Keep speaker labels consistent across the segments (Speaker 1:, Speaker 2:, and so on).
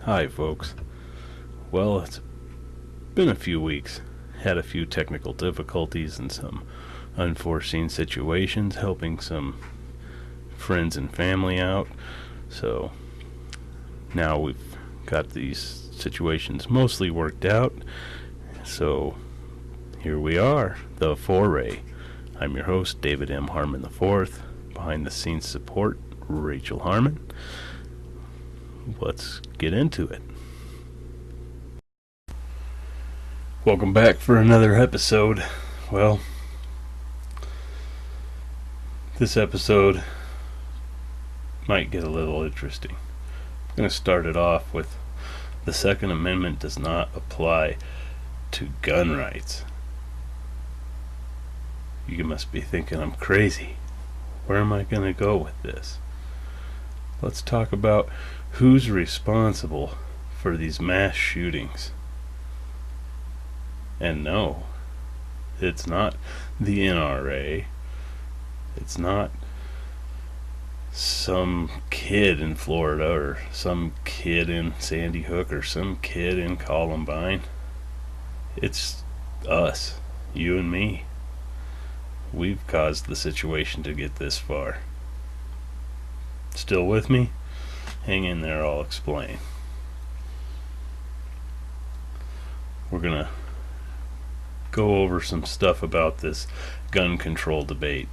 Speaker 1: Hi, folks. Well, it's been a few weeks. Had a few technical difficulties and some unforeseen situations, helping some friends and family out. So now we've got these situations mostly worked out. So here we are, the foray. I'm your host, David M. Harmon IV. Behind the scenes support, Rachel Harmon. Let's get into it. Welcome back for another episode. Well, this episode might get a little interesting. I'm going to start it off with the Second Amendment does not apply to gun rights. You must be thinking I'm crazy. Where am I going to go with this? Let's talk about who's responsible for these mass shootings. And no, it's not the NRA. It's not some kid in Florida or some kid in Sandy Hook or some kid in Columbine. It's us, you and me. We've caused the situation to get this far. Still with me? Hang in there, I'll explain. We're gonna go over some stuff about this gun control debate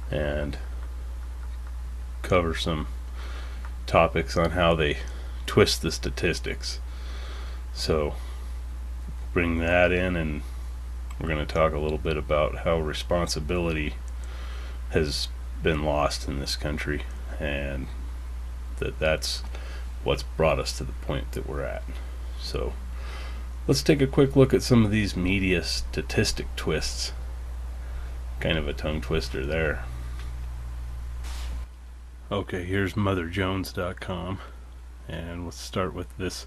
Speaker 1: and cover some topics on how they twist the statistics. So bring that in, and we're going to talk a little bit about how responsibility has been lost in this country, and that's what's brought us to the point that we're at. So let's take a quick look at some of these media statistic twists. Kind of a tongue twister there. Okay, here's MotherJones.com, and let's start with this.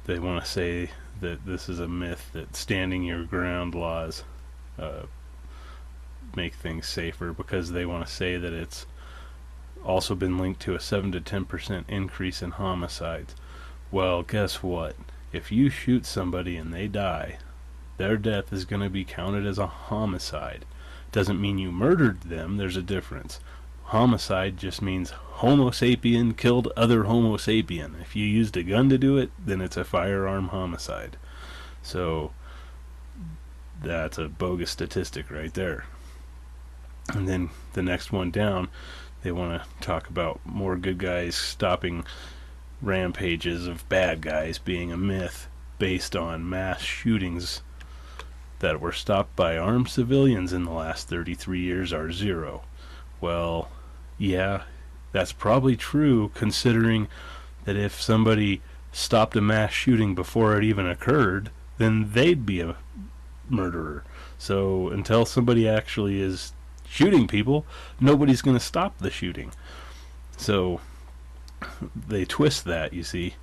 Speaker 1: They want to say that this is a myth, that standing your ground laws make things safer, because they want to say that it's also been linked to a 7 to 10% increase in homicides. Well, guess what? If you shoot somebody and they die, their death is going to be counted as a homicide. Doesn't mean you murdered them, there's a difference. Homicide just means Homo sapien killed other Homo sapien. If you used a gun to do it, then it's a firearm homicide. So that's a bogus statistic right there. And then the next one down, they want to talk about more good guys stopping rampages of bad guys being a myth based on mass shootings that were stopped by armed civilians in the last 33 years are zero. Well, yeah, that's probably true, considering that if somebody stopped a mass shooting before it even occurred, then they'd be a murderer. So until somebody actually is shooting people, nobody's going to stop the shooting. So they twist that, you see.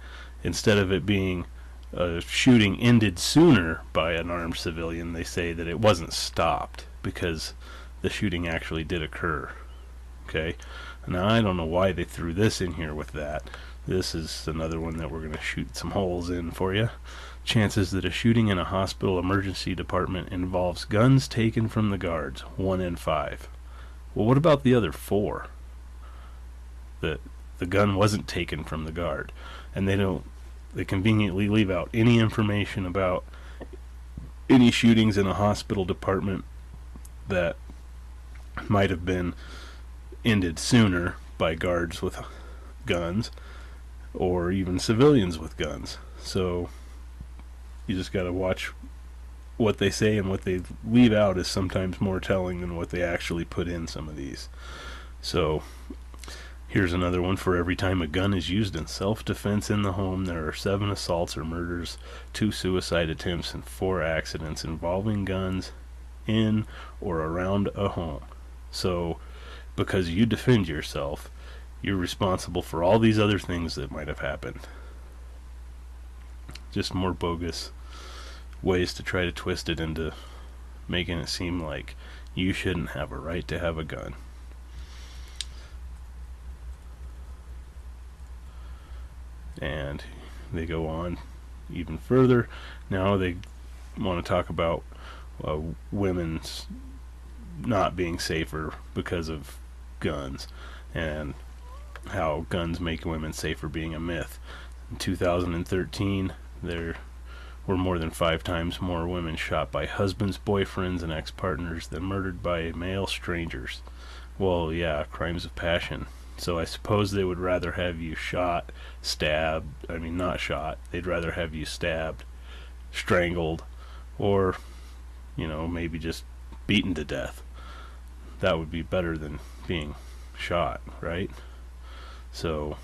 Speaker 1: Instead of it being a shooting ended sooner by an armed civilian, they say that it wasn't stopped because the shooting actually did occur. Okay? Now, I don't know why they threw this in here with that. This is another one that we're going to shoot some holes in for you. Chances that a shooting in a hospital emergency department involves guns taken from the guards, 1 in 5. Well, what about the other 4? The gun wasn't taken from the guard, and they conveniently leave out any information about any shootings in a hospital department that might have been ended sooner by guards with guns or even civilians with guns. So you just got to watch what they say, and what they leave out is sometimes more telling than what they actually put in some of these. So here's another one. For every time a gun is used in self-defense in the home, there are 7 assaults or murders, 2 suicide attempts, and 4 accidents involving guns in or around a home. So because you defend yourself, you're responsible for all these other things that might have happened. Just more bogus ways to try to twist it into making it seem like you shouldn't have a right to have a gun. And they go on even further. Now they want to talk about women's not being safer because of guns, and how guns make women safer being a myth. In 2013, there were more than 5 times more women shot by husbands, boyfriends, and ex-partners than murdered by male strangers. Well, yeah, crimes of passion. So I suppose they would rather have you shot, stabbed, not shot, they'd rather have you stabbed, strangled, or, maybe just beaten to death. That would be better than being shot, right? So,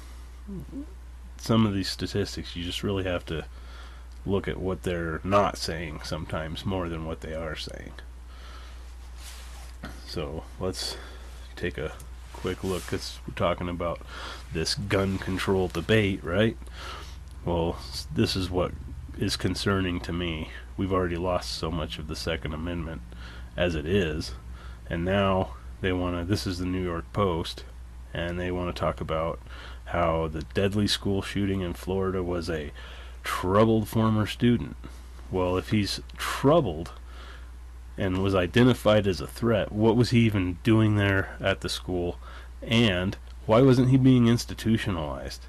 Speaker 1: some of these statistics, you just really have to look at what they're not saying sometimes more than what they are saying. So, let's take a quick look, because we're talking about this gun control debate, right? Well, this is what is concerning to me. We've already lost so much of the Second Amendment as it is, and now they want to, this is the New York Post, and they want to talk about how the deadly school shooting in Florida was a troubled former student. Well, if he's troubled and was identified as a threat, what was he even doing there at the school, and why wasn't he being institutionalized?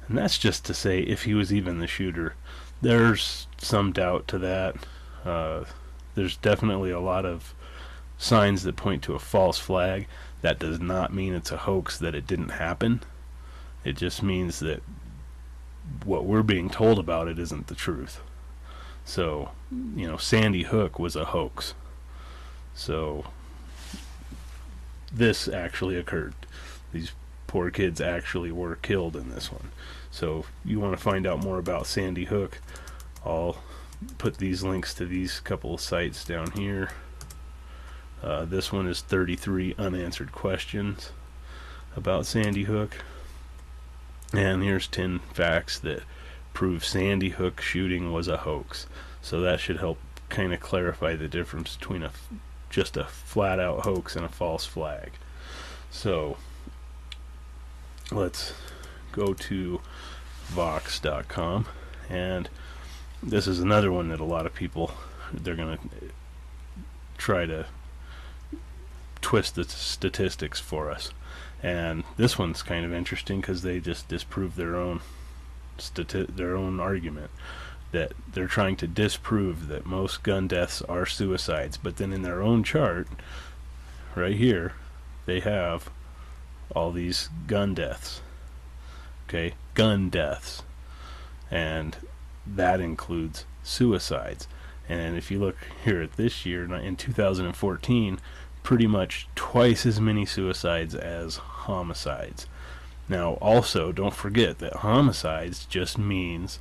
Speaker 1: And that's just to say if he was even the shooter. There's some doubt to that. There's definitely a lot of signs that point to a false flag. That does not mean it's a hoax, that it didn't happen. It just means that what we're being told about it isn't the truth. So, Sandy Hook was a hoax. So, this actually occurred. These poor kids actually were killed in this one. So, if you want to find out more about Sandy Hook, I'll put these links to these couple of sites down here. This one is 33 unanswered questions about Sandy Hook. And here's 10 facts that prove Sandy Hook shooting was a hoax. So that should help kind of clarify the difference between just a flat out hoax and a false flag. So let's go to Vox.com, and this is another one that a lot of people, they're going to try to twist the statistics for us. And this one's kind of interesting because they just disprove their own argument, that they're trying to disprove that most gun deaths are suicides. But then in their own chart, right here, they have all these gun deaths. Okay, gun deaths. And that includes suicides. And if you look here at this year, in 2014, pretty much twice as many suicides as homicides. Now, also, don't forget that homicides just means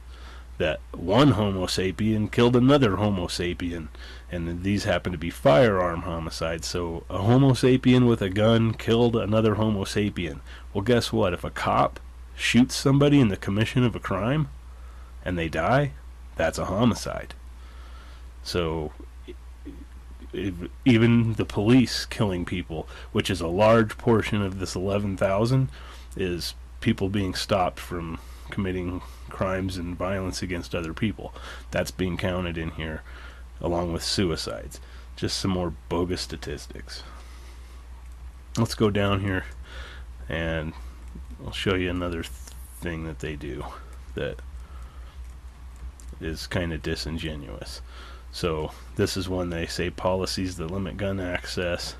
Speaker 1: that one Homo sapien killed another Homo sapien, and these happen to be firearm homicides. So a Homo sapien with a gun killed another Homo sapien. Well, guess what? If a cop shoots somebody in the commission of a crime and they die, that's a homicide. So even the police killing people, which is a large portion of this 11,000, is people being stopped from committing crimes and violence against other people. That's being counted in here along with suicides. Just some more bogus statistics. Let's go down here and I'll show you another thing that they do that is kind of disingenuous. So this is when they say policies that limit gun access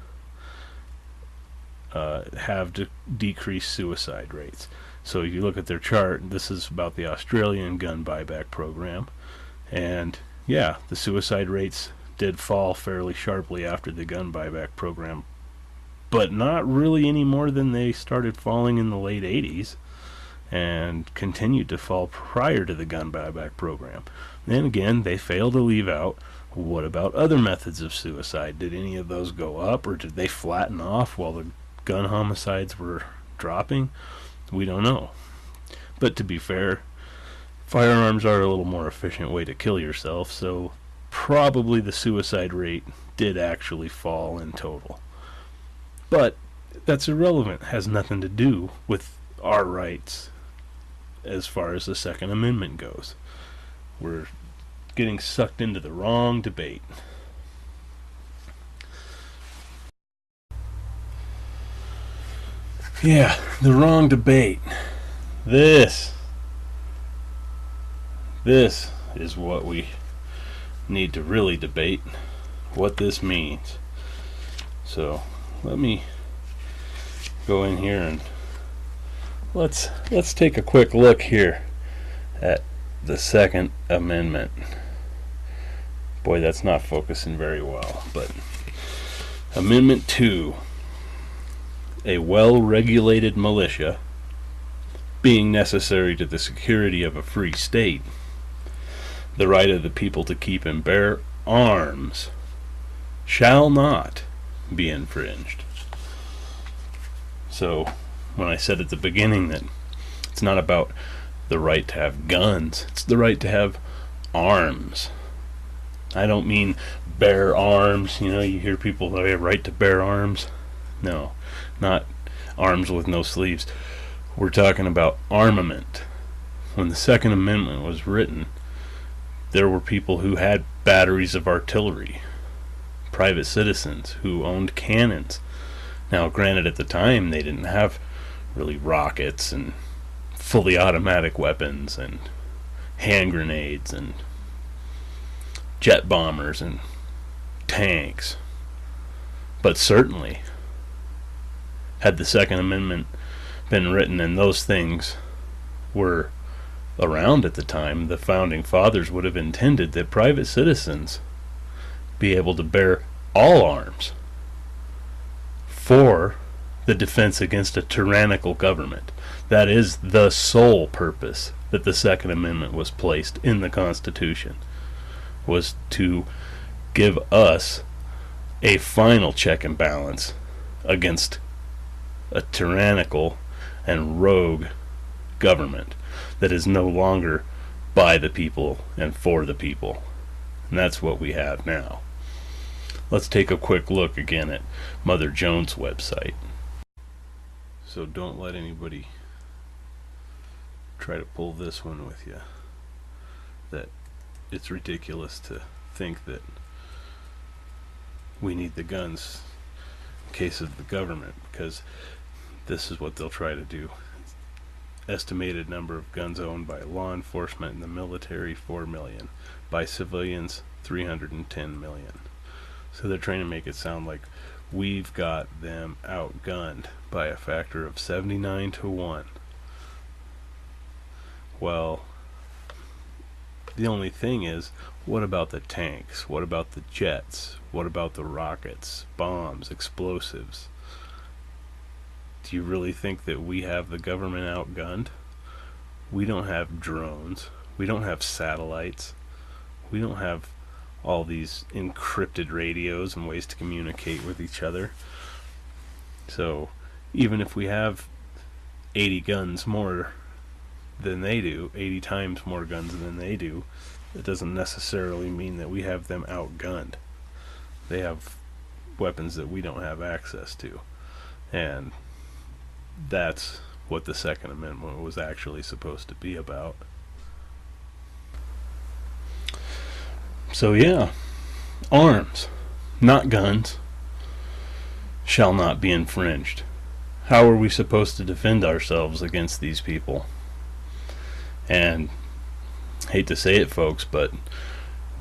Speaker 1: have decreased suicide rates. So if you look at their chart, this is about the Australian gun buyback program, and yeah, the suicide rates did fall fairly sharply after the gun buyback program, but not really any more than they started falling in the late 80s and continued to fall prior to the gun buyback program. Then again, they fail to leave out, what about other methods of suicide? Did any of those go up, or did they flatten off while the gun homicides were dropping? We don't know. But to be fair, firearms are a little more efficient way to kill yourself, so probably the suicide rate did actually fall in total. But that's irrelevant. It has nothing to do with our rights as far as the Second Amendment goes. We're getting sucked into the wrong debate. Yeah, the wrong debate. This is what we need to really debate, what this means. So let me go in here and let's take a quick look here at the Second Amendment. Boy, that's not focusing very well, but Amendment 2, a well-regulated militia, being necessary to the security of a free state, the right of the people to keep and bear arms shall not be infringed. So, when I said at the beginning that it's not about the right to have guns, it's the right to have arms. I don't mean bear arms. You know, you hear people say, right to bear arms. No, not arms with no sleeves. We're talking about armament. When the Second Amendment was written, there were people who had batteries of artillery, private citizens who owned cannons. Now, granted, at the time, they didn't have really rockets and fully automatic weapons and hand grenades and jet bombers and tanks. But certainly, had the Second Amendment been written and those things were around at the time, the Founding Fathers would have intended that private citizens be able to bear all arms for the defense against a tyrannical government. That is the sole purpose that the Second Amendment was placed in the Constitution, was to give us a final check and balance against a tyrannical and rogue government that is no longer by the people and for the people. And that's what we have now. Let's take a quick look again at Mother Jones' website. So don't let anybody try to pull this one with you, that it's ridiculous to think that we need the guns in case of the government, because this is what they'll try to do. Estimated number of guns owned by law enforcement and the military, 4 million. By civilians, 310 million. So they're trying to make it sound like we've got them outgunned by a factor of 79 to 1. Well, the only thing is, what about the tanks? What about the jets? What about the rockets, bombs, explosives? Do you really think that we have the government outgunned? We don't have drones. We don't have satellites. We don't have all these encrypted radios and ways to communicate with each other. So even if we have 80 guns more than they do, 80 times more guns than they do, it doesn't necessarily mean that we have them outgunned. They have weapons that we don't have access to. And that's what the Second Amendment was actually supposed to be about. So yeah, arms, not guns, shall not be infringed. How are we supposed to defend ourselves against these people? And hate to say it, folks, but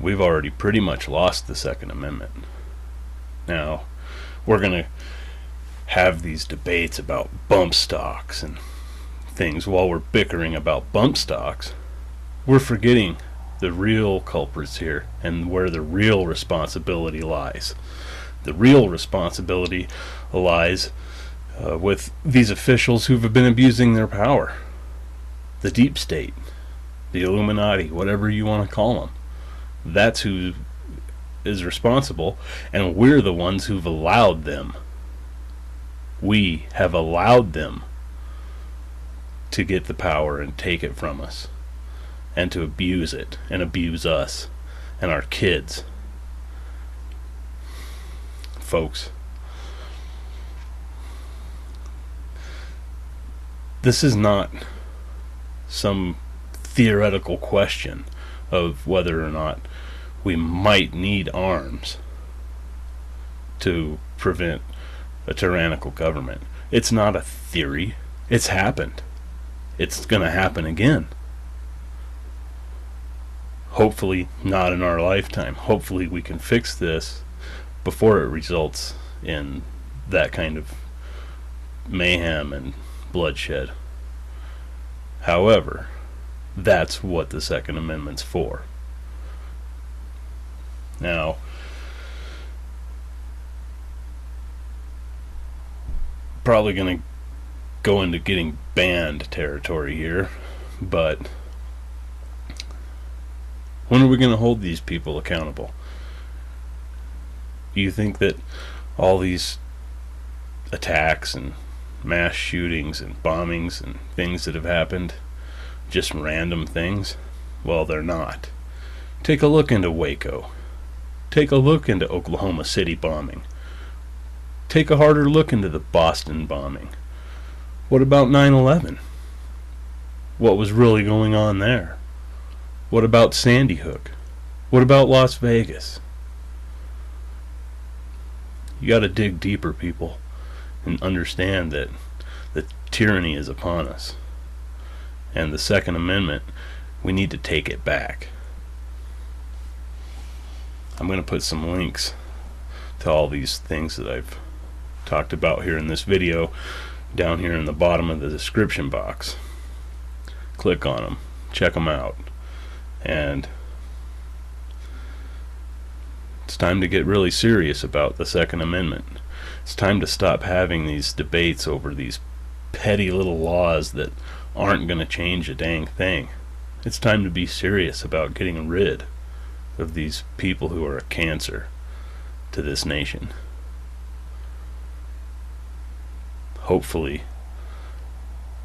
Speaker 1: we've already pretty much lost the Second Amendment. Now, we're going to have these debates about bump stocks and things. While we're bickering about bump stocks, we're forgetting the real culprits here and where the real responsibility lies. The real responsibility lies with these officials who've been abusing their power. The deep state, the Illuminati, whatever you want to call them. That's who is responsible, and we're the ones who've allowed them. We have allowed them to get the power and take it from us, and to abuse it and abuse us and our kids. Folks, this is not some theoretical question of whether or not we might need arms to prevent a tyrannical government. It's not a theory. It's happened. It's going to happen again. Hopefully not in our lifetime. Hopefully we can fix this before it results in that kind of mayhem and bloodshed. However, that's what the Second Amendment's for. Now, probably going to go into getting banned territory here, but when are we going to hold these people accountable? Do you think that all these attacks and mass shootings and bombings and things that have happened, just random things? Well, they're not. Take a look into Waco. Take a look into Oklahoma City bombing. Take a harder look into the Boston bombing. What about 9/11? What was really going on there? What about Sandy Hook? What about Las Vegas? You got to dig deeper, people, and understand that the tyranny is upon us. And the Second Amendment, we need to take it back. I'm going to put some links to all these things that I've talked about here in this video down here in the bottom of the description box. Click on them, check them out, and it's time to get really serious about the Second Amendment. It's time to stop having these debates over these petty little laws that aren't going to change a dang thing. It's time to be serious about getting rid of these people who are a cancer to this nation. Hopefully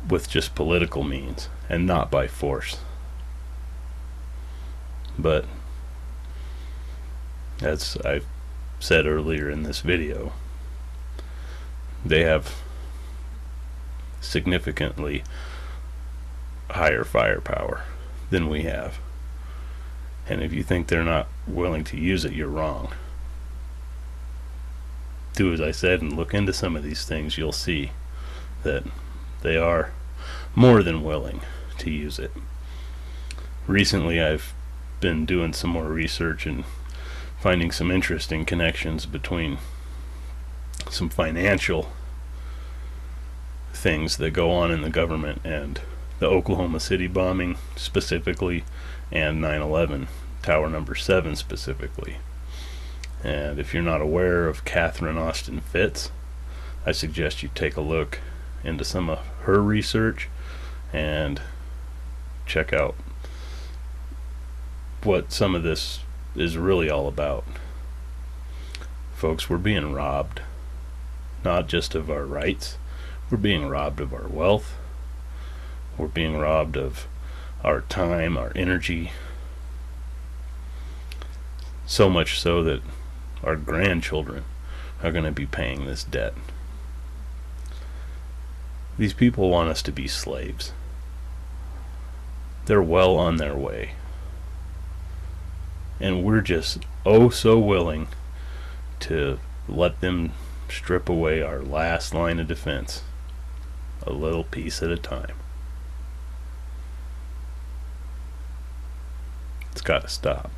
Speaker 1: with just political means and not by force. But as I said earlier in this video, they have significantly higher firepower than we have. And if you think they're not willing to use it, you're wrong. Do as I said and look into some of these things. You'll see that they are more than willing to use it. Recently I've been doing some more research and finding some interesting connections between some financial things that go on in the government and the Oklahoma City bombing specifically, and 9/11 Tower number 7 specifically. And if you're not aware of Catherine Austin Fitts, I suggest you take a look into some of her research and check out what some of this is really all about. Folks, we're being robbed, not just of our rights, we're being robbed of our wealth, we're being robbed of our time, our energy, so much so that our grandchildren are going to be paying this debt. These people want us to be slaves. They're well on their way. And we're just oh so willing to let them strip away our last line of defense, a little piece at a time. It's got to stop.